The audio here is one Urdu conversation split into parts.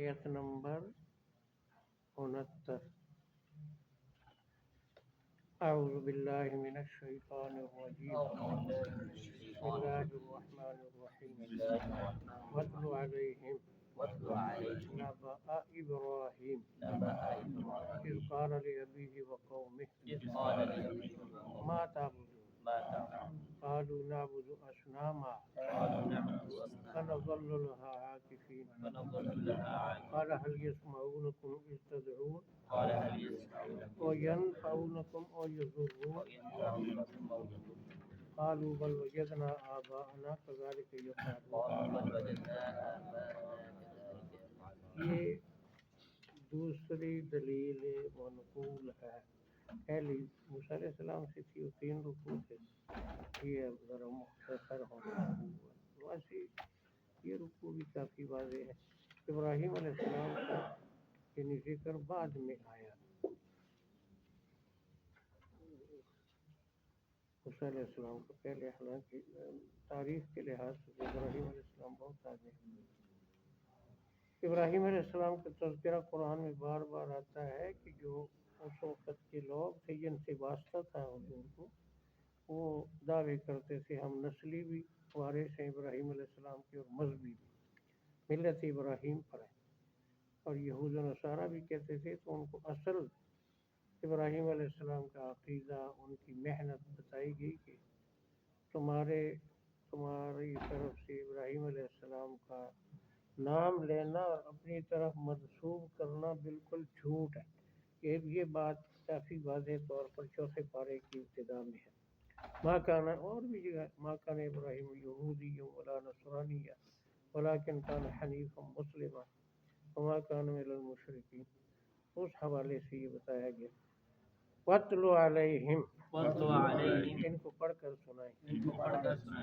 آیت نمبر 69۔ اعوذ باللہ من الشیطان الرجیم، بسم اللہ الرحمن الرحیم۔ واتل علیہم نبأ ابراہیم اذ قال لأبیہ وقومہ ما تعبدون قالوا نعبد أصناما فنظل لها عاكفين قال هل يسمعونكم إذ تدعون وينفعونكم أو يضرون قالوا بل وجدنا آباءنا كذلك يفعلون۔ یہ دوسری دلیل منقول ہے۔ پہلی موسیٰ علیہ السلام سے تھی، وہ 3 رکوع تھے، یہ ذرا مختصر ہونا ہوا۔ ویسے یہ رکوع بھی کافی واضح ہے۔ ابراہیم علیہ السلام کا یعنی ذکر بعد میں آیا۔ موسیٰ علیہ السلام کا پہلے، حالانکہ تاریخ کے لحاظ سے ابراہیم علیہ السلام بہت آگے ہیں۔ ابراہیم علیہ السلام کا تذکرہ قرآن میں بار بار آتا ہے کہ جو اس وقت کے لوگ تھے جن سے واسطہ تھا حضور کو، وہ دعوے کرتے تھے ہم نسلی بھی وارث ہیں ابراہیم علیہ السلام کے اور مذہبی بھی، ملت ابراہیم پر ہے۔ اور یہود و نصارہ بھی کہتے تھے، تو ان کو اصل ابراہیم علیہ السلام کا عقیدہ، ان کی محنت بتائی گئی کہ تمہاری طرف سے ابراہیم علیہ السلام کا نام لینا اور اپنی طرف منسوب کرنا بالکل جھوٹ ہے۔ یہ بات کافی واضح طور پر 4 پارے کی ابتدا میں ہے۔ ماں کانا، اور بھی جگہ ماں کان ابراہیم یہودی ولا نصرانی ولکن کان حنیفا مسلما وما کان من المشرکین، اس حوالے سے یہ بتایا گیا۔ وَاتْلُ عَلَيْهِمْ، ان کو پڑھ کر سنائیں،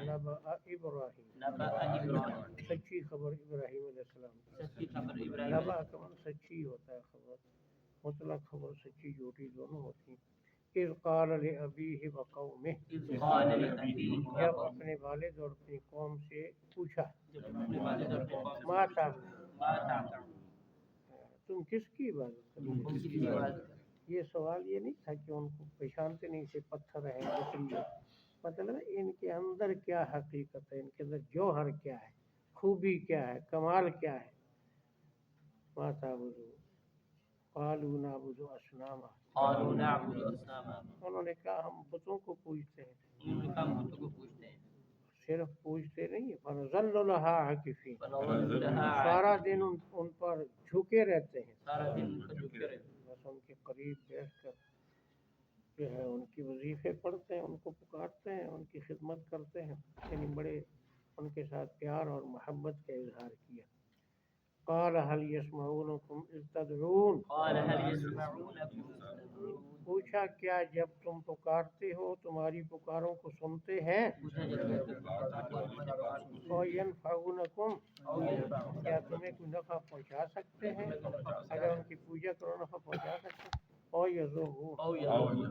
نبأ ابراہیم، سچی خبر ابراہیم علیہ السلام کی۔ نبأ کا مطلب سچی ہوتا ہے خبر، مطلق خبر سچی جھوٹی دونوں ہوتی ہیں۔ اذ قال لأبیہ وقومہ، جب اپنے والد اور اپنی قوم سے پوچھا، ما تعبدون، تم کس کی عبادت کرتے ہو؟ یہ سوال یہ نہیں تھا کہ ان کو پہچانتے نہیں سے پتھر ہے، لکڑی ہے، مطلب ان کے اندر کیا حقیقت ہے، ان کے اندر جوہر کیا ہے، خوبی کیا ہے، کمال کیا ہے۔ ما تعبدون قالوا نعبد اصناما، انہوں نے کہا ہم بتوں کو پوجتے ہیں۔ صرف پوجتے نہیں، فنظل لها عاکفین، سارا دن ان پر جھکے رہتے ہیں، بس ان کے قریب بیٹھ کر جو ہے ان کی وظیفے پڑھتے ہیں، ان کو پکارتے ہیں، ان کی خدمت کرتے ہیں، یعنی بڑے ان کے ساتھ پیار اور محبت کا اظہار کیا۔ قال هل يسمعونكم اذ تدعون، پوچھا کیا جب تم پکارتے ہو تمہاری پکاروں کو سنتے ہیں؟ وَيَنْفَعُونَكُمْ، کیا تمہیں کوئی نفع پہنچا سکتے ہیں؟ اگر ان کی پوجا کرو نفع پہنچا سکتے ہیں؟ وَيَضُرُّونَ،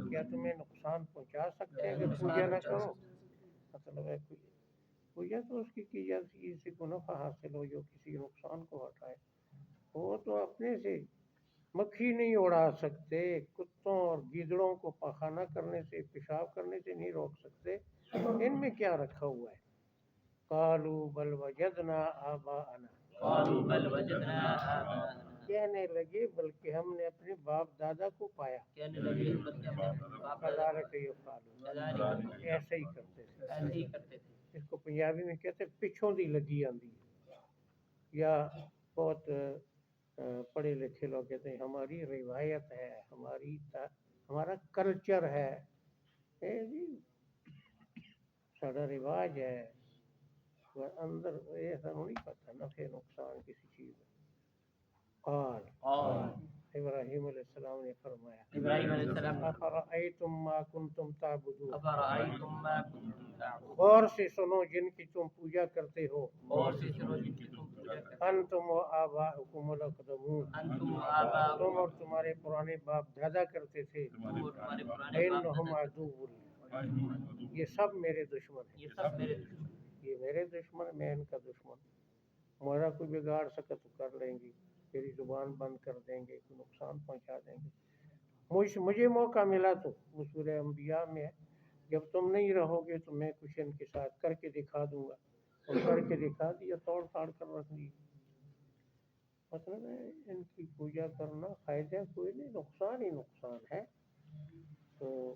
کیا تمہیں نقصان پہنچا سکتے ہیں اگر پوجا نہ کرو؟ مطلب ہے پوجا تو اس کی جاتی ہے کسی کو نفع حاصل ہو، جو کسی نقصان کو ہٹائے۔ وہ تو اپنے سے مکھی نہیں اڑا سکتے، کتوں اور گیدڑوں کو پخانہ کرنے سے، پیشاب کرنے سے نہیں روک سکتے، ان میں کیا رکھا ہوا ہے؟ قالوا بل وجدنا آباءنا، کہنے لگے بلکہ ہم نے اپنے باپ دادا کو پایا۔ کذالک یفعلون، ایسے ہی کرتے تھے۔ اس کو پنجابی میں کہتے ہیں پچھوں دی لگی آندی، یا بہت پڑھے لکھے لوگ کہتے ہیں ہماری روایت ہے، ہمارا کلچر ہے، سارا رواج ہے، اندر ایسا نہیں پتہ نفع نقصان کسی چیز میں۔ قال، ابراہیم علیہ السلام نے فرمایا، افرأیتم ما کنتم تعبدون، غور سے سنو جن کی تم پوجا کرتے ہو، انتم و آباؤکم الاقدمون، تم اور تمہارے پرانے باپ دادا کرتے تھے، انہم عدو لی، یہ سب میرے دشمن ہیں، یہ میرے دشمن، میں ان کا دشمن، ہمارا کوئی بگاڑ سکا تو کر لیں گی، تیری زبان بند کر دیں گے، کوئی نقصان پہنچا دیں گے. مجھے موقع ملا تو وہ سورہ انبیاء میں ہے، جب تم نہیں رہو گے تو میں کچھ ان کے ساتھ کر کے دکھا دوں گا، اور کر کے دکھا دیا، توڑ پھاڑ کر رکھ دی. مطلب ہے ان کی پوجا کرنا فائدہ کوئی نہیں، نقصان ہی نقصان ہے. تو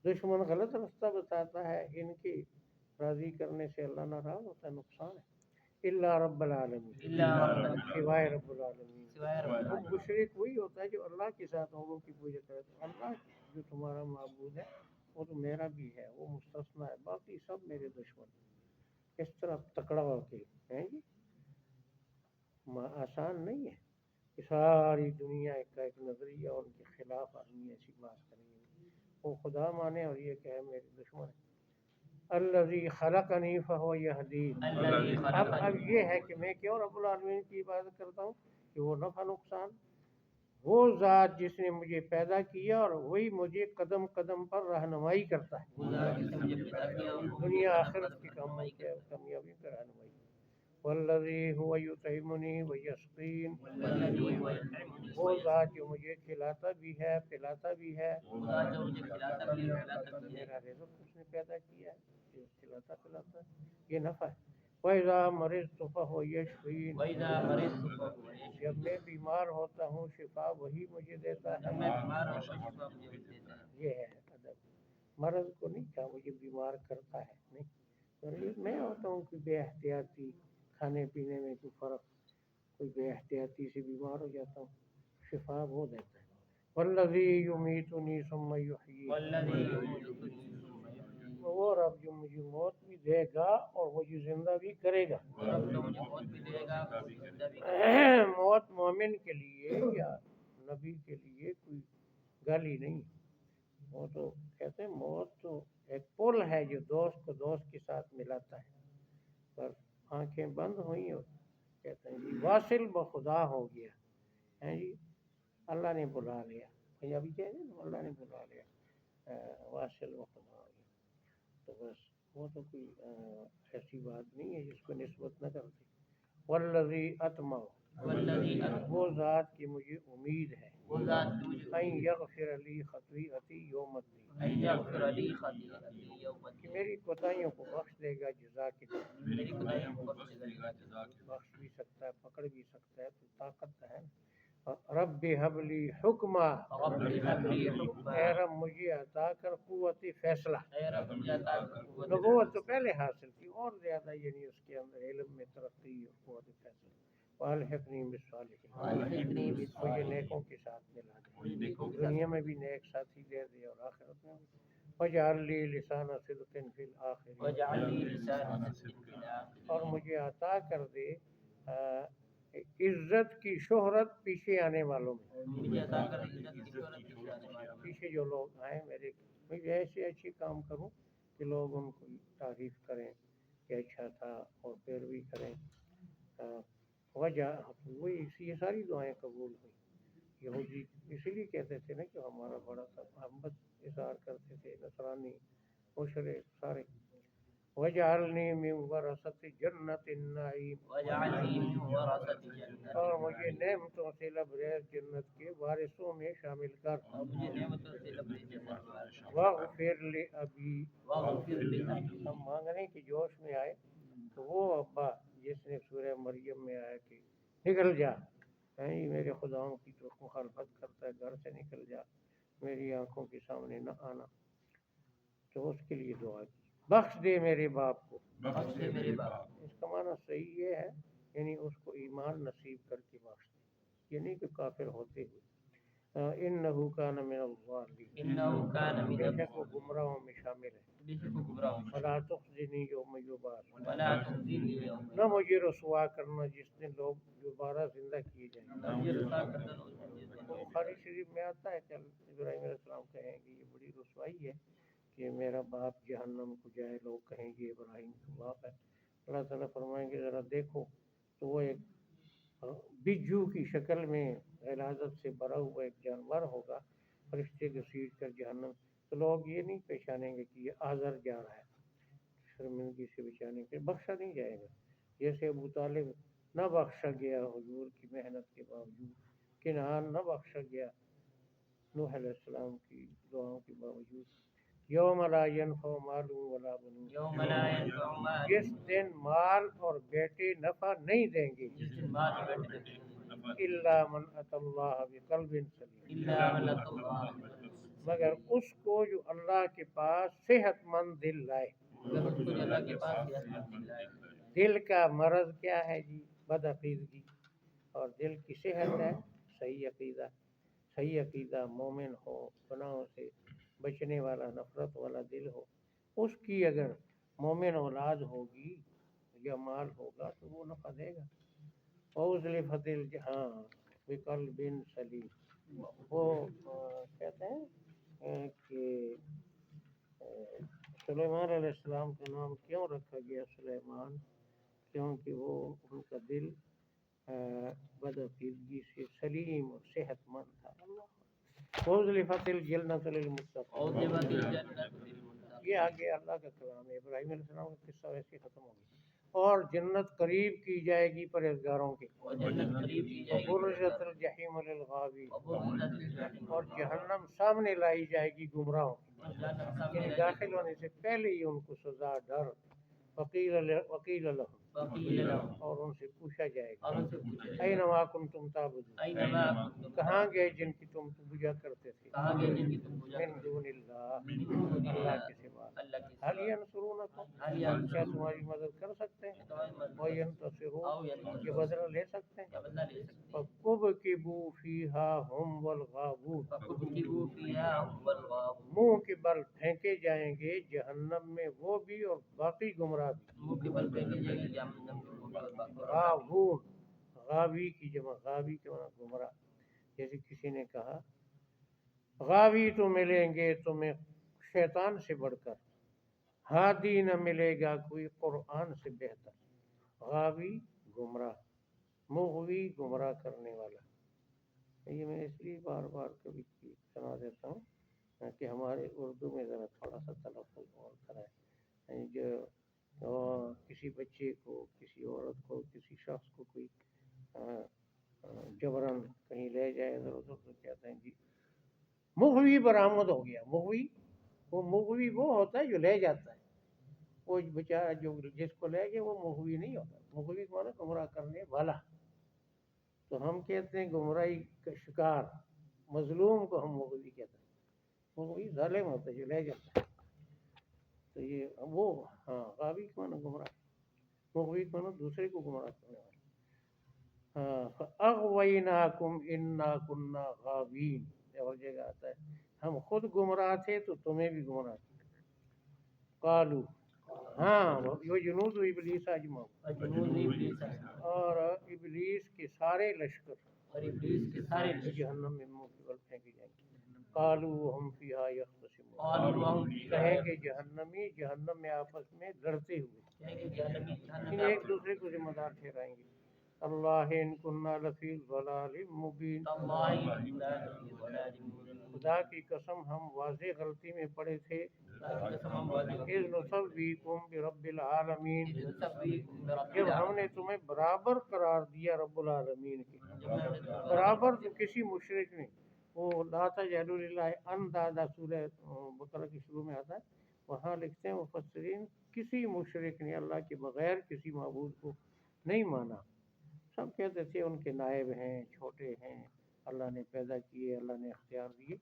دشمن غلط رستہ بتاتا ہے، ان کی راضی کرنے سے اللہ ناراض ہوتا ہے، نقصان ہے. اللہ رب العالمین، سوائے رب العالمین. تو مشرک وہی ہوتا ہے جو اللہ کے ساتھ اوروں کی پوجا کرے. تو اللہ جو تمہارا معبود ہے وہ تو میرا بھی ہے، وہ مستثنا ہے، باقی سب میرے دشمن. اس طرح تکڑا ہو کے ہیں جی، آسان نہیں ہے کہ ساری دنیا کا ایک نظریہ ان کے خلاف آدمی ایسی بات کریں گے. وہ خدا مانے اور یہ کہ میرے دشمن ہے. الذی خلقنی فہو یہدین. اب یہ ہے کہ میں کیوں رب العالمین کی عبادت کرتا ہوں کہ وہ نفع نقصان، وہ ذات جس نے مجھے پیدا کیا اور وہی مجھے قدم قدم پر رہنمائی کرتا ہے، دنیا آخرت کی کامیابی پر رہنمائی. والذی هو یطعمنی ویسقین. وہ ذات جو مجھے کھلاتا بھی ہے پلاتا بھی ہے، میرا رزق اس نے پیدا کیا ہے، جو کھلاتا پلاتا ہے، یہ نفع ہے. وَإِذَا مَرِضْتُ فَهُوَ يَشْفِينِ. جب میں بیمار ہوتا ہوں شفا وہی مجھے دیتا ہے. یہ ہے ادب. مرض کو نہیں کہا مجھے بیمار کرتا ہے، نہیں. میں ہوتا ہوں کہ بے احتیاطی کھانے پینے میں کوئی فرق، کوئی بے احتیاطی سے بیمار ہو جاتا ہوں، شفا وہ دیتا ہے. والذی یمیتنی ثم یحیین. وہ رب جو مجھے موت بھی دے گا اور مجھے زندہ بھی کرے گا. موت مومن کے لیے یا نبی کے لیے کوئی گل ہی نہیں. وہ تو کہتے ہیں موت تو ایک پل ہے جو دوست کو دوست کے ساتھ ملاتا ہے. پر آنکھیں بند ہوئیں اور کہتے ہیں جی واصل بخدا ہو گیا ہے جی، اللہ نے بلا لیا. پنجابی کہتے ہیں اللہ نے بلا لیا، واصل بخدا ہو گیا. تو بس وہ تو کوئی ایسی بات نہیں ہے جس کو نسبت نہ کرتے. والذی اطمع. وہ ذات کی مجھے امید ہے، ان یغفر لی خطیئتی یوم الدین، کہ میری کوتاہیوں کو بخش دے گا جزا کے دن. بخش بھی سکتا ہے، پکڑ بھی سکتا ہے، تو طاقت ہے. رب حب لی حکما. اے رب مجھے عطا کر قوت فیصلہ. نبوت تو پہلے حاصل کی، اور زیادہ یعنی اس کے اندر علم میں ترقی اور قوت فیصلہ. والحقنی بالصالحین. مجھے نیکوں کے ساتھ ملا دے، دنیا میں بھی نیک ساتھی دے دے اور آخرت میں بھی. وجعل لی لسان صدق فی الآخرین. اور مجھے عطا کر دے عزت کی شہرت پیچھے آنے والوں میں. پیچھے جو لوگ آئیں میرے، میں ایسے اچھے کام کروں کہ لوگ ان کو تعریف کریں کہ اچھا تھا اور پیروی کریں. وجہ وہی یہ ساری دعائیں قبول ہوئی. یہودی اسی لیے کہتے تھے نا کہ ہمارا بڑا تھا، محبت اظہار کرتے تھے نصرانی مشرک سارے. وجعلنی من ورثۃ جنۃ النعیم. اور مجھے نعمتوں سے لبریز جنت کے وارثوں میں شامل کر. واغفر لأبی. ہم مانگنے کے جوش میں آئے تو وہ ابا جس نے سورہ مریم میں آیا کہ نکل جا، میرے خداؤں کی تو مخالفت کرتا ہے، گھر سے نکل جا، میری آنکھوں کے سامنے نہ آنا. تو اس کے لیے دعا کی بخش دے میرے باپ کو. اس کا معنی صحیح یہ ہے یعنی اس کو ایمان نصیب کر کے بخش دے، یعنی کہ کافر ہوتے ہوئے. انہ کان من الضالین. بے شک وہ گمراہوں میں شامل ہے. فلا تخزنی یوم یبعثون. نہ مجھے رسوا کرنا جس دن لوگ دوبارہ زندہ کیے جائیں. بخاری شریف میں آتا ہے کہ ابراہیم علیہ السلام کہیں گے یہ بڑی رسوائی ہے کہ میرا باپ جہنم کو جائے، لوگ کہیں گے ابراہیم کا باپ ہے. اللہ تعالیٰ فرمائیں گے ذرا دیکھو تو وہ ایک بجو کی شکل میں غلاظت سے بھرا ہوا ایک جانور ہوگا، فرشتے گھسیٹ کر جہنم. تو لوگ یہ نہیں پہچانیں گے کہ یہ آزر جا رہا ہے، شرمندگی سے بچانے کے بخشا نہیں جائے گا. جیسے ابو طالب نہ بخشا گیا حضور کی محنت کے باوجود، کنعان نہ بخشا گیا نوح علیہ السلام کی دعاؤں کے باوجود۔ یوم لا ینفع مال ولا بنون، یوم لا ينفع مال، جس دن مال اور بیٹے نفع نہیں دیں گے، جس دن مال اور بیٹے نہیں دیں گے، الا من اتى اللہ بقلب سلیم، الا من اتى اللہ بقلب سلیم، مگر اس کو جو اللہ کے پاس صحت مند دل لائے۔ مگر اس کو جو اللہ کے پاس صحت مند دل لائے۔ دل کا مرض کیا ہے جی؟ بد عقیدگی، اور دل کی صحت ہے صحیح عقیدہ۔ صحیح عقیدہ مومن ہو، گناہوں سے بچنے والا، نفرت والا دل ہو، اس کی اگر مومن اولاد ہوگی یا مال ہوگا تو وہ نفع دے گا۔ وَأُزْلِفَتِ الْجَحِیمُ بِقَلْبٍ سَلِیمٍ، وہ کہتے ہیں کہ سلیمان علیہ السلام کا نام کیوں رکھا گیا سلیمان؟ کیونکہ وہ ان کا دل بد عقیدگی سے سلیم اور صحت مند تھا۔ وَأُزْلِفَتِ الْجَنَّةُ لِلْمُتَّقِینَ، أُزْلِفَتِ الْجَنَّةُ لِلْمُتَّقِینَ، یہ آگے اللہ کا کلام ہے۔ ابراہیم علیہ السلام کا قصہ ویسے ختم ہو گیا۔ اور جنت قریب کی جائے گی پرہیزگاروں کے، اور جنت قریب کی جائے گی، وَبُرِّزَتِ الْجَحِیمُ لِلْغَاوِینَ، وَبُرِّزَتِ الْجَحِیمُ، اور جہنم سامنے لائی جائے گی گمراہوں کی، اور جہنم سامنے یعنی لائی جائے داخل ہونے سے پہلے ہی ان کو سزا ڈر۔ وقیل لهم، وقیل لهم، اور ان سے پوچھا جائے اور گا، ان سے پوچھا جائے گا، اینما کنتم تعبدون، اینما کنتم، کہاں گئے جن کی تم پوجا کرتے تھے، کہاں گئے جن کی تم پوجا من کرتے دون اللہ، من دون اللہ اللہ، کے سوا، اللہ کے حل سوا، ینصرونکم، حل کیا ینصرونکم، تمہاری مدد کر سکتے ہیں، تمہاری مدد و کر ینتصرون، او ینتصرون، یہ بدلہ لے سکتے ہیں، کیا بدلہ لے سکتے ہیں، فَكُبْكِبُوا فِيهَا هُمْ وَالْغَاوُونَ، فَكُبْكِبُوا فِيهَا هُمْ وَالْغَاوُونَ، منہ کے بل پھینکے جائیں گے جہنم میں وہ بھی اور باقی گمراہ بھی۔ منہ کے بل پھینکے جائیں گے جہنم میں وہ بھی اور باقی گمراہ بھی۔ غاوون، غاوی کی جمع، غاوی کے معنی گمراہ۔ جیسے کسی نے کہا غاوی تو ملیں گے تمہیں شیطان سے بڑھ کر، ہادی نہ ملے گا کوئی قرآن سے بہتر۔ غاوی گمراہ، مغوی گمراہ کرنے والا۔ یہ میں اس لیے بار بار کبھی سنا دیتا ہوں کہ ہمارے اردو میں ذرا تھوڑا سا تلفظ اور کرائے، جو کسی بچے کو، کسی عورت کو، کسی شخص کو کوئی جبراً کہیں لے جائے ادھر ادھر تو کہتے ہیں جی مغوی برآمد ہو گیا۔ مغوی، وہ مغوی وہ ہوتا ہے جو لے جاتا ہے، وہ بیچارہ جو جس کو لے گیا وہ مغوی نہیں ہوتا۔ مغوی کو نا گمراہ کرنے والا۔ تو ہم کہتے ہیں گمراہی کا شکار، مظلوم کو ہم مغوی کہتے ہیں۔ مغوی ظالم ہوتا ہے جو لے جاتا ہے۔ تو یہ وہ ہاں غاوی کو نا گمراہ، مغوی کو نا دوسرے کو گمراہ کرنے والا۔ فَأَغْوَيْنَاكُمْ إِنَّا كُنَّا غَاوِينَ، اور جگہ آتا ہے ہم خود گمراہ تھے تو تمہیں بھی گمراہ کیا۔ قالو، ہاں وہ جنود ابلیس اجمعون، جنود ابلیس اجمعون، اور ابلیس کے سارے لشکر، اور ابلیس کے سارے لشکر جہنم میں منہ کے بل پھینکے جائیں گے۔ قالو وہم فیہا یختصمون، قالوا وهم فیہا کہیں گے جہنمی جہنم میں آپس میں لڑتے ہوئے، کہیں گے جہنمی جہنم یعنی میں ایک دوسرے کو ذمہ دار ٹھہرائیں گے۔ اللہ ان کننا لفی ضلال مبین، تاللہ ان کننا لفی ضلال مبین، خدا کی قسم ہم واضح غلطی میں پڑے تھے۔ خدا کی قسم ہم واضح غلطی اذ میں پڑے تھے، نسویکم برب العالمین، اذ نسویکم برب جب ہم العالمین، نے تمہیں برابر قرار دیا رب العالمین کے۔ جب ہم نے تمہیں برابر تو کسی مشرک نے، وہ لا تجعلوا للہ اندادا سورہ بقرہ کے شروع میں آتا ہے، وہاں لکھتے ہیں مفسرین کسی مشرک نے اللہ کے بغیر کسی معبود کو نہیں مانا۔ سب کہتے تھے ان کے نائب ہیں، چھوٹے ہیں، اللہ نے پیدا کیے، اللہ نے اختیار دیے،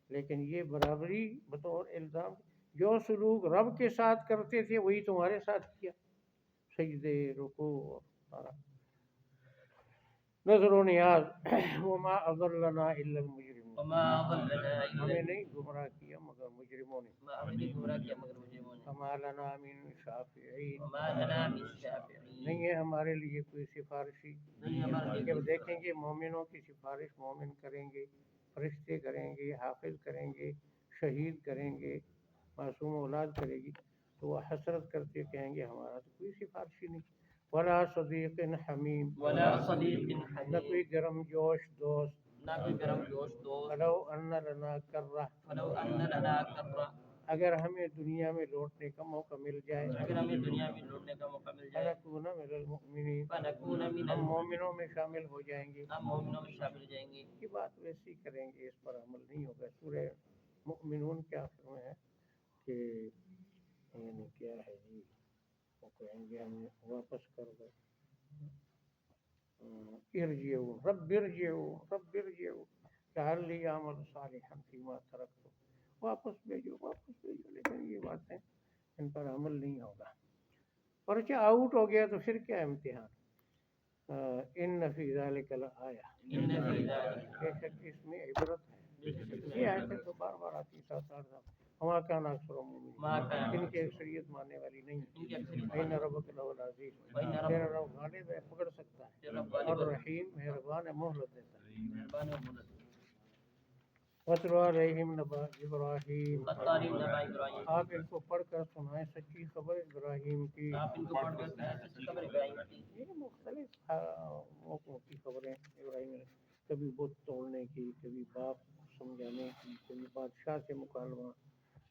لیکن یہ برابری بطور الزام، جو سلوک رب کے ساتھ کرتے تھے وہی تمہارے ساتھ کیا، سجدے، رکوع، نظر و نیاز۔ وما اضلنا الا المجرمون، وما اضلنا الا ہمیں نہیں گمراہ کیا مگر مجرموں نے۔ ہمیں نہیں گمراہ کیا مگر مجرموں نے۔ وما لنا من شافعین، وما لنا من شافعین، نہیں ہے ہمارے لیے کوئی سفارشی۔ نہیں ہمارے لیے جب کوئی دیکھیں گے مومنوں کی سفارش مومن کریں گے، فرشتے کریں گے، حافظ کریں گے، شہید کریں گے، معصوم اولاد کرے گی، تو وہ حسرت کرتے کہیں گے ہمارا تو کوئی سفارشی نہیں۔ ولا صدیق حمیم، ولا صدیق نہ حمیم، کوئی گرم جوش دوست۔ نہ کوئی گرم جوش دوست۔ فلو ان لنا کرہ، فلو ان لنا کرہ، اگر ہمیں دنیا میں لوٹنے کا موقع مل جائے اگر ہمیں دنیا میں لوٹنے کا موقع مل جائے فنکون من المؤمنین فنکون من ہم مومنوں میں شامل ہو جائیں گے ہم مومنوں میں شامل ہو جائیں گے یہ بات ویسی کریں گے اس پر عمل نہیں ہوگا سورہ مؤمنون کے آخر میں ہے کہ یعنی کیا ہے جی وہ کہیں گے ہمیں واپس کر دو ارجعوا رب ارجعوا لعلی اعمل صالحا فیما ترکت واپس بھیجو لیکن یہ باتیں ان پر عمل نہیں ہوگا پرچہ آؤٹ ہو گیا تو پھر کیا امتحان ان فی ذلک لآیہ ان فی ذلک بے شک اس میں عبرت ہے یہ آیتیں تو بار بار آتی 7-8 دفعہ وما کان اکثر ما کان ان کی اکثریت ماننے والی نہیں ان کی اکثریت ان ربک لہو العزیز وإن تیرا ربک رب غالب ہے پکڑ سکتا ہے رب غالب اور رحیم مہربان ہے مہلت دیتا ہے مہربان و مدد وَاتْلُ عَلَيْهِمْ نَبَأَ إِبْرَاهِيمَ بطاری نبا ابراہیم آپ ان کو پڑھ کر سنائیں سچی خبر ابراہیم کی آپ ان کو پڑھ کر سنائیں سچی خبر ابراہیم کی یہ مختلف موقعوں کی خبریں ابراہیم نے کبھی بت توڑنے کی کبھی باپ سمجھانے کی کبھی بادشاہ سے مکالمہ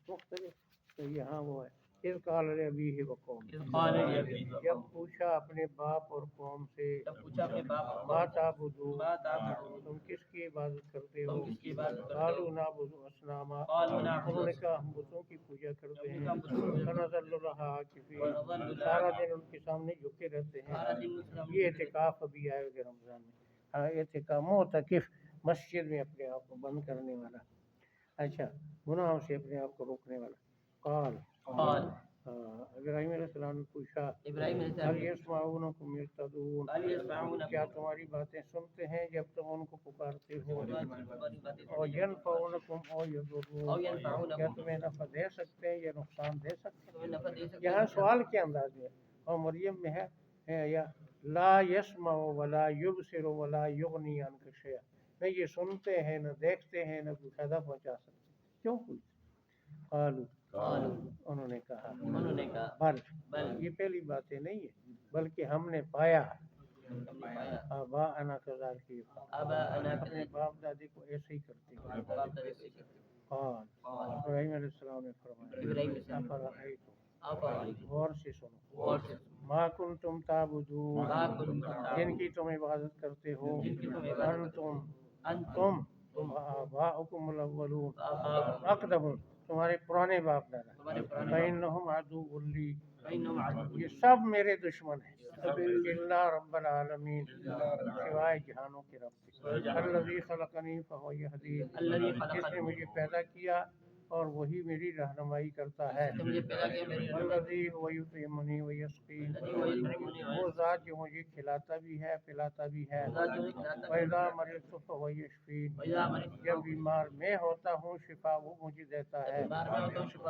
مختلف تو یہاں وہ ہے اذ قال لأبیہ وقوم اذ قال لأبیہ جب وقوم پوچھا اپنے باپ اور قوم سے جب پوچھا اپنے باپ اور ما قوم سے تعبدون ما تعبدون تم کس کی عبادت کرتے ہو تم کس کی عبادت کرتے قالوا ہو نعبد اصناما قالوا نعبد انہوں نے کہا ہم بتوں کی پوجا کرتے ہیں ہم بتوں کی پوجا فنظل لها عاکفین ونظل لها سارا دن ان کے سامنے جھکے رہتے ہیں سارا دن مسلم یہ اعتکاف ابھی آئے گا رمضان میں اعتکاف معتکف مسجد میں اپنے آپ کو بند کرنے والا اچھا گناہوں سے اپنے آپ کو روکنے والا قال ابراہیم علیہ السلام نے پوچھا ابراہیم علیہ هل السلام يسمعونكم يرتدون قال يسمعون کیا تمہاری باتیں سنتے ہیں جب تم ان کو پکارتے ہو تمہاری باتیں اور ينفعونكم او يضرون او ينفعونكم کیا تمہیں نفع دے سکتے ہیں یا نقصان دے سکتے تمہیں ہیں نفع دے سکتے یہاں ہیں سوال کے انداز میں اور مریم میں ہے یا لا يسمع ولا يبصر ولا يغني عنك شيئا نہ یہ سنتے ہیں نہ دیکھتے ہیں نہ کوئی فائدہ پہنچا سکتے کیوں پوچھتے قالوا انہوں نے کہا بل یہ پہلی باتیں نہیں ہے بلکہ ہم نے پایا آبا انا کذالک اپنے باپ دادی کو ایسے ہی کرتے ہیں قال ابراہیم علیہ السلام نے فرمایا افرأیتم غور سے سنو ما کنتم تعبدون جن کی تم عبادت کرتے ہو انتم آباؤکم الاولون اقدمون تمہارے پرانے باپ دادا فإنہم عدو لی یہ سب میرے دشمن ہیں الا رب العالمین سوائے جہانوں کے رب الذی خلقنی فہو یہدین جس نے مجھے پیدا کیا اور وہی میری رہنمائی کرتا ہے الذی هو یطعمنی ویسقین وہ ذات جو مجھے کھلاتا بھی ہے پلاتا بھی ہے وَإِذَا مَرِضْتُ فَهُوَ یشفین جب بیمار میں ہوتا ہوں شفا وہ مجھے دیتا ہے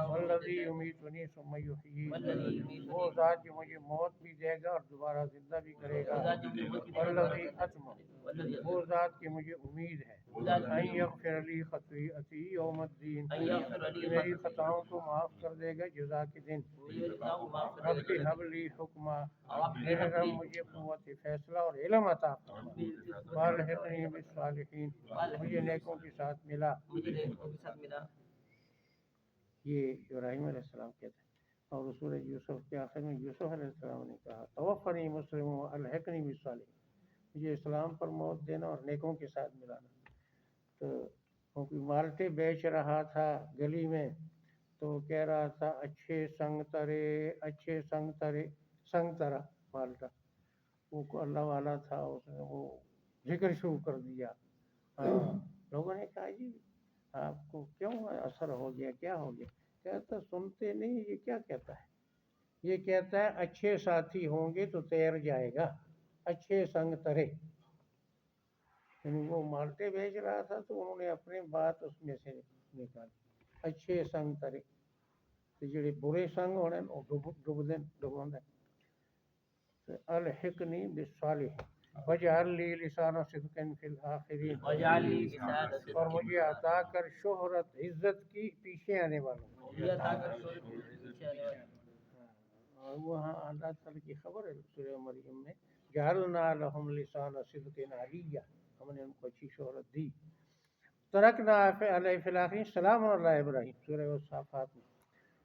والذی یمیتنی ثم یحیین وہ ذات جو مجھے موت بھی دے گا اور دوبارہ زندہ بھی کرے گا والذی اطمع وہ ذات کی مجھے امید ہے ان یغفر لی خطیئتی یوم الدین کہ میری خطاؤں کو معاف کر دے گا جزا کے دن رب حب لی حکما میرے رب مجھے قوت فیصلہ اور علم عطا فرما والحقنی بالصالحین مجھے نیکوں کے ساتھ ملا یہ ابراہیم علیہ السلام کہتے ہیں اور سورہ یوسف کے آخر میں یوسف علیہ السلام نے کہا توفنی مسلم والحقنی بالصالحین مجھے اسلام پر موت دینا اور نیکوں کے ساتھ ملانا تو کوئی مالٹے بیچ رہا تھا گلی میں تو کہہ رہا تھا اچھے سنگ ترا مالٹا وہ اللہ والا تھا اس نے وہ ذکر شروع کر دیا لوگوں نے کہا جی آپ کو کیوں اثر ہو گیا کیا ہو گیا کہتا سنتے نہیں یہ کیا کہتا ہے یہ کہتا ہے اچھے ساتھی ہوں گے تو تیر جائے گا اچھے سنگ ترے یعنی وہ مالٹے بھیج رہا تھا تو انہوں نے اپنے بات اس میں سے نکالی اچھے سنگ ترے تو جڑے برے سنگ ہونے وہ ڈبوندے الحقنی بالصالح وجعل لی لسان صدق فی الآخرین اور مجھے عطا کر شہرت عزت کی پیچھے آنے والوں اور وہاں اللہ تعالیٰ کی خبر ہے سورہ مریم میں جعلنا لہم لسان صدق علیہ ہم نے ان کو اچھی شہرت دی ترکنا علیہ فی الآخرین سلام علی ابراہیم سورہ الصافات میں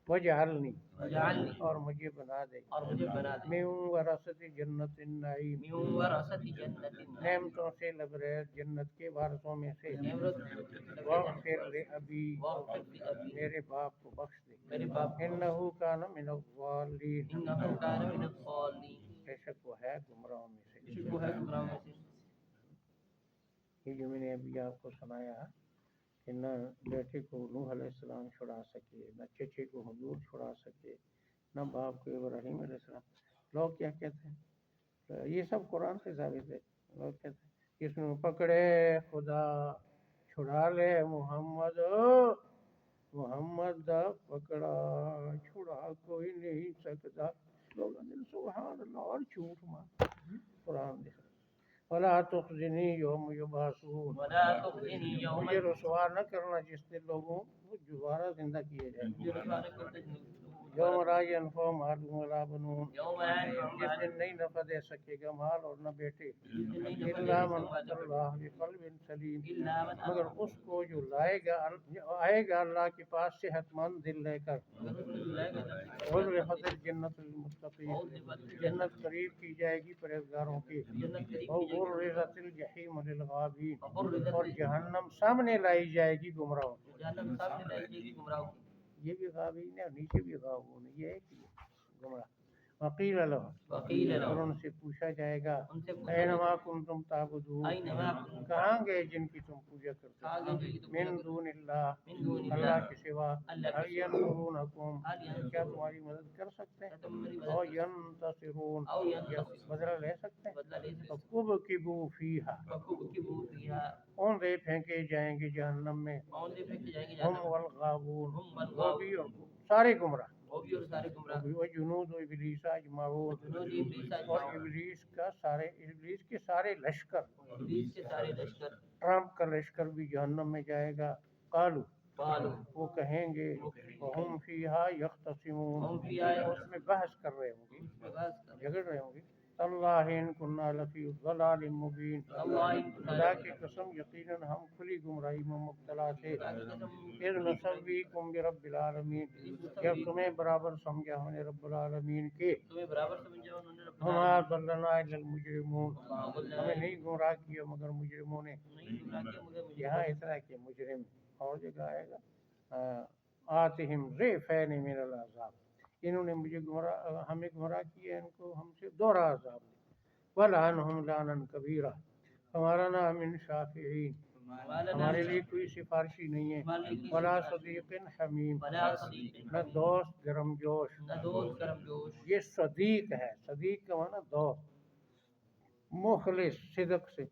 وجعلنی وجعلنی اور مجھے بنا دے اور مجھے بنا دے من ورثت جنت النعیم من ورثت جنت النعیم نعمتوں سے لبریز جنت کے وارثوں میں سے واغفر لأبی واغفر لأبی میرے باپ کو بخش دے میرے باپ کو انہو کان من الضالین انہ کان من الضالین بے شک وہ ہے گمراہوں میں سے شکو ہے گمراہوں میں سے یہ جو میں نے ابھی آپ کو سنایا کہ نہ بیٹے کو نوح علیہ السلام چھڑا سکے نہ چچے کو حضور چھڑا سکے نہ باپ کو ابراہیم علیہ السلام لوگ کیا کہتے ہیں یہ سب قرآن سے ثابت ہے لوگ کہتے ہیں اس میں پکڑے خدا چھڑا لے محمد محمد دا پکڑا چھڑا کوئی نہیں سکتا لوگ سبحان اللہ اور جھوٹ مار قرآن دیکھ ولا تخزنی یوم یبعثون ولا تخزنی یوم مجھے رسوا نہ کرنا جس دن لوگوں کو دوبارہ زندہ کیے جائیں یوم لا ینفع مال ولا بنون یوم لا ینفع جس دن نہیں نفع دے سکے گا مال اور نہ بیٹے الا من اتى اللہ بقلب سلیم مگر اس کو جو آئے گا اللہ کے پاس صحت مند دل لے کر وَأُزْلِفَتِ الْجَنَّةُ لِلْمُتَّقِينَ جنت قریب کی جائے گی پرہیزگاروں کی وَبُرِّزَتِ الْجَحِيمُ لِلْغَاوِينَ اور جہنم سامنے لائی جائے گی گمراہوں کی جہنم سامنے لائی جائے گی گمراہوں کی یہ بھی غاوین ہے اور نیچے بھی غاوون ہے یہ ہے کہ گمراہ وقیل لهم وقیل اور لهم ان سے پوچھا جائے گا ان سے پوچھا اینما کنتم تعبدون اینما کنتم کہاں گئے جن کی تم پوجا کرتے ہو من دون اللہ من دون اللہ کے سوا اللہ هل کے سوا ینصرونکم هل ینصرون کیا تمہاری مدد کر سکتے کیا تم میری ہیں مدد او کر ینتصرون او یا ینتصرون بدلہ لے سکتے ہیں بدلہ لے سکتے فَكُبْكِبُوا فِيهَا فَكُبْكِبُوا فِيهَا اوندے پھینکے جائیں گے جہنم میں اوندے پھینکے جائیں گے ہم جہنم والغاوون ہم وہ والغاوون بھی اور سارے گمراہ وہ بھی اور سارے گمراہ وجنود ابلیس اجمعون جنود ابلیس اور اجمعون ابلیس کے سارے لشکر ابلیس کے سارے لشکر ٹرمپ کا لشکر بھی جہنم میں جائے گا قالو قالوا وہ کہیں گے وہم فیہا یختصمون ہم فیہا اس میں بحث کر رہے ہوں گے بس جھگڑ رہے ہوں گے تاللہ ان کننا لفی ضلال مبین خدا کی قسم یقیناً ہم کھلی گمراہی میں مبتلا تھے اذ نسویکم برب العالمین جب تمہیں برابر سمجھا ہم نے رب العالمین کے تمہیں برابر سمجھا انہوں نے رب وما ضلنا الا المجرمون ہمیں نہیں گمراہ کیا مگر مجرموں نے یہاں اتنا کہ مجرم اور جگہ آئے گا آتہم ضعفین من العذاب انہوں نے مجھے ہمیں گمراہ کیا ان کو ہم سے دوہرا عذاب ولعنہم لعنا کبیرہ ہمارا نام من شافعین ہمارے لیے کوئی سفارشی نہیں ہے ولا صدیق حمیم نہ دوست گرم جوش یہ صدیق ہے صدیق کا معنی دوست مخلص صدق سے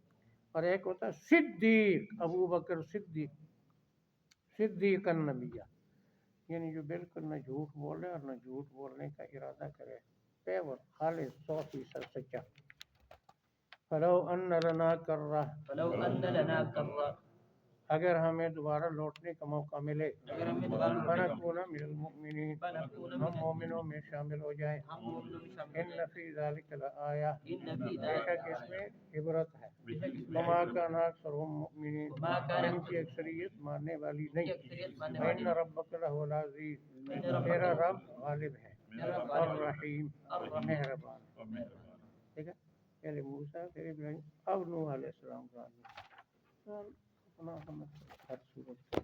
اور ایک ہوتا ہے صدیق ابو بکر صدیق صدیق النبیہ یعنی جو بالکل نہ جھوٹ بولے اور نہ جھوٹ بولنے کا ارادہ کرے پیور خالص 100% سچا فلو ان لنا کرہ اگر ہمیں دوبارہ لوٹنے کا موقع ملے فنکون من المؤمنین ہم مومنوں میں شامل ہو جائیں ان فی ذلک لآیہ بے شک اس میں عبرت ہے وما کان اکثرهم مؤمنین ان کی اکثریت ماننے والی نہیں وان ربک لہو العزیز تیرا رب غالب ہے اور رحیم مہربان ٹھیک ہے پہلے موسیٰ پھر ابراہیم اب نوح علیہ السلام کا اپنا ہر صورت